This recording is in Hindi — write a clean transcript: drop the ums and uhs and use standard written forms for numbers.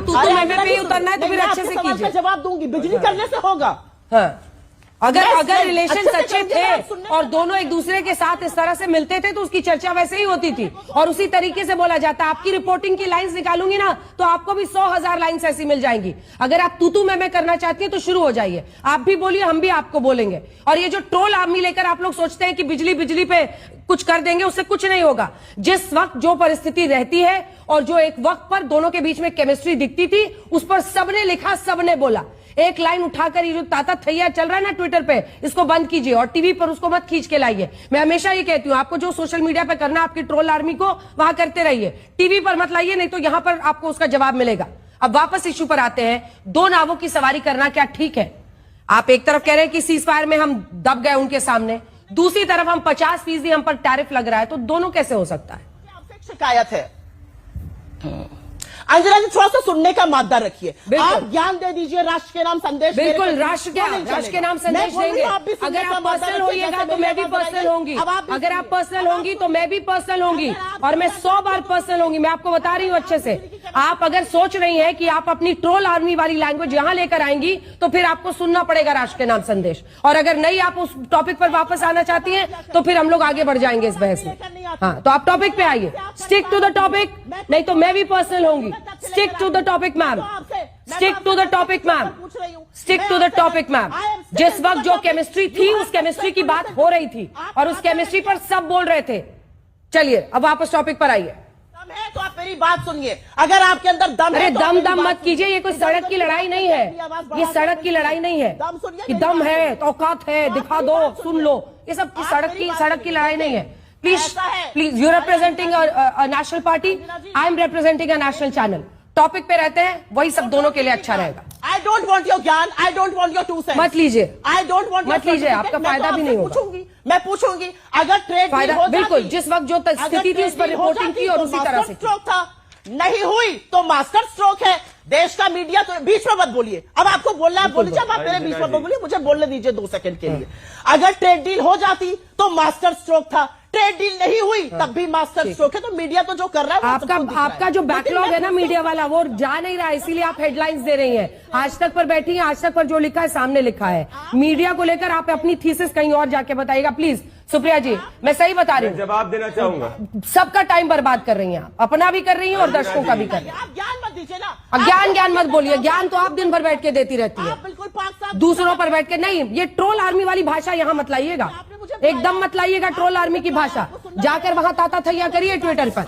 तू मैं पे ही उतरना है तो फिर अच्छे से कीजिए। जवाब दूंगी, बिजली करने से होगा। हाँ, अगर रिलेशन अच्छे थे और दोनों एक दूसरे के साथ इस तरह से मिलते थे तो उसकी चर्चा वैसे ही होती थी और उसी तरीके से बोला जाता। आपकी रिपोर्टिंग की लाइंस निकालूंगी ना तो आपको भी 100,000 लाइंस ऐसी मिल जाएंगी। अगर आप तू मैं करना चाहती हैं तो शुरू हो जाइए, आप भी बोलिए, हम भी आपको बोलेंगे। और ये जो ट्रोल आर्मी लेकर आप लोग सोचते हैं कि बिजली पे कुछ कर देंगे, उससे कुछ नहीं होगा। जिस वक्त जो परिस्थिति रहती है और जो एक वक्त पर दोनों के बीच में केमिस्ट्री दिखती थी, उस पर सबने लिखा, सबने बोला। एक लाइन उठाकर ये जो ताता थैया चल रहा है ना ट्विटर पे, इसको बंद कीजिए और टीवी पर उसको मत खींच के लाइए। मैं हमेशा ये कहती हूं, आपको जो सोशल मीडिया पे करना, आपकी ट्रोल आर्मी को वहां करते रहिए, टीवी पर मत लाइए, नहीं तो यहां पर आपको उसका जवाब मिलेगा। अब वापस इश्यू पर आते हैं। दो नावों की सवारी करना क्या ठीक है? आप एक तरफ कह रहे हैं कि सीज फायर में हम दब गए उनके सामने, दूसरी तरफ हम 50% हम पर टैरिफ लग रहा है, तो दोनों कैसे हो सकता है? आपसे शिकायत है अंजना जी, थोड़ा सा सुनने का मादा रखिए। आप ज्ञान दे दीजिए, राष्ट्र के नाम संदेश। बिल्कुल, राष्ट्र के नाम संदेश देंगे। अगर आप पर्सनल होइएगा तो मैं भी पर्सनल होंगी, अगर आप पर्सनल होंगी तो मैं भी पर्सनल होंगी, और मैं 100 बार पर्सनल होंगी। मैं आपको बता रही हूँ अच्छे से। आप अगर सोच रही हैं कि आप अपनी ट्रोल आर्मी वाली लैंग्वेज यहां लेकर आएंगी तो फिर आपको सुनना पड़ेगा राष्ट्र के नाम संदेश। और अगर नहीं आप उस टॉपिक पर वापस आना चाहती हैं तो फिर हम लोग आगे बढ़ जाएंगे इस बहस में। हाँ, तो आप टॉपिक पे आइए, स्टिक टू द टॉपिक, नहीं तो मैं भी पर्सनल होंगी। Stick to the topic, ma'am. Stick to the topic, ma'am. Stick to the topic, ma'am. जिस वक्त जो केमिस्ट्री थी, उस केमिस्ट्री की बात हो रही थी और उस केमिस्ट्री पर सब बोल रहे थे। चलिए अब वापस टॉपिक पर आइए। दम है तो आप मेरी बात सुनिए। अगर आपके अंदर दम है, अरे दम मत कीजिए, ये कोई सड़क की लड़ाई नहीं है, ये सड़क की लड़ाई नहीं है कि दम है, औकात है, दिखा दो, सुन लो, ये सब सड़क की लड़ाई नहीं है। Please you representing a national party, I am representing a national channel. Topic पे रहते हैं, वही सब दोनों के लिए अच्छा रहेगा। आई डोंट वॉन्ट योर ज्ञान, I don't want your 2 sense. मत लीजिए, आई डोंट वॉन्ट, मत लीजिए, आपका फायदा भी नहीं होगा। मैं पूछूंगी अगर ट्रेड फायदा बिल्कुल, जिस वक्त जो स्थिति थी उस पर रिपोर्टिंग की और उसी तरह से स्ट्रोक था, नहीं हुई तो मास्टर स्ट्रोक है। देश का मीडिया तो बीच में मत बोलिए। अब आपको बोलना है बोलिए, जब आप मेरे बीच में बोलिए, मुझे बोलने दीजिए 2 सेकंड के लिए। अगर ट्रेड डील हो जाती तो मास्टर स्ट्रोक था, ट्रेड डील नहीं हुई तब भी मास्टर स्ट्रोक है। तो मीडिया तो जो कर रहा है, आपका जो बैकलॉग है ना मीडिया वाला, वो जा नहीं रहा है, इसीलिए आप हेडलाइंस दे रही हैं। आज तक पर बैठी हैं, आज तक पर जो लिखा है सामने लिखा है। मीडिया को लेकर आप अपनी थीसिस कहीं और जाके बताइएगा प्लीज। सुप्रिया जी, मैं सही बता रही हूँ, जवाब देना चाहूंगा। सबका टाइम बर्बाद कर रही हैं आप, अपना भी कर रही हैं और दर्शकों का भी कर रही हैं। आप ज्ञान मत दीजिए ना। अब ज्ञान मत बोलिए, ज्ञान तो आप दिन भर बैठ के देती रहती है, बिल्कुल दूसरों पर बैठ के नहीं। ये ट्रोल आर्मी वाली भाषा यहाँ मत लाइएगा, एकदम मत लाइएगा ट्रोल आर्मी की भाषा। जाकर वहां ताता थैया करिए ट्विटर पर।